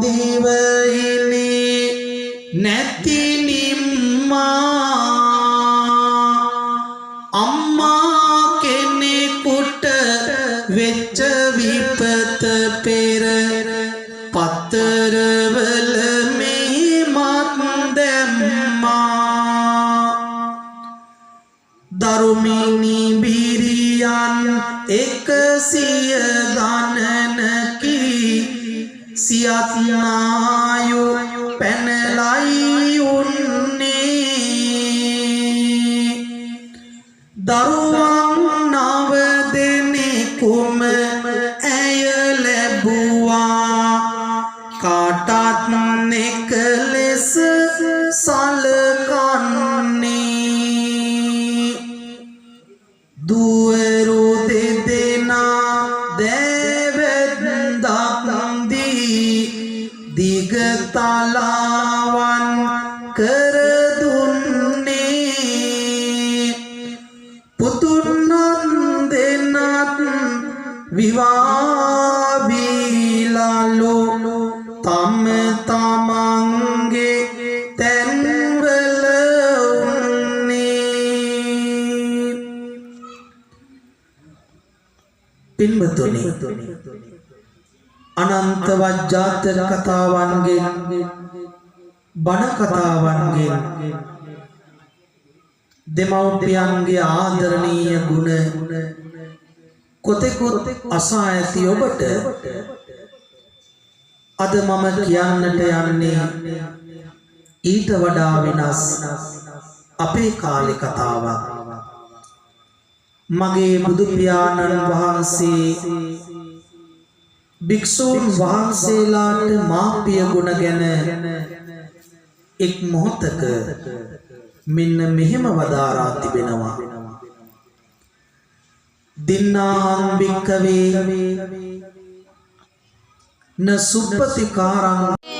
දිවයිලි නැති නිම්මා අම්මා කෙනෙකුට වෙච්ච විපත පෙර පතරවල මෙහිමත් දැම්මා දරුමිනි බිරියන් 100 ගණනකි සියත් නායු පැනලයි උන්නේ දරුවන් 9 දෙනෙකුම ඇය ලැබුවා කාටත් එක ලෙස සලකන්නේ දුවරු දෙදෙනා දෙවැද්දක් දී දිගතලාවන් කර දුන්නේ පුතුන් දෙන්නත් විවාවිලාලු තම තමන්ගේ තැන්වල උන්නේ පින්වතුනි අනන්තවත් ජාතක කතාවන්ගෙන් බණ කතාවන්ගෙන් දෙමව්පියන්ගේ ආදරණීය ගුණ කොතෙකුත් අසා ඇති ඔබට අද මම කියන්නට යන්නේ ඊට වඩා වෙනස් අපේ කාලේ කතාවක් මගේ බුදු පියාණන් වහන්සේ භික්ෂූන් වහන්සේලාට මාපිය ගුණ ගැන එක් මොහොතක මෙන්න මෙහෙම වදාරා තිබෙනවා දින්නාං භික්ඛවේ න සුප්පතිකාරං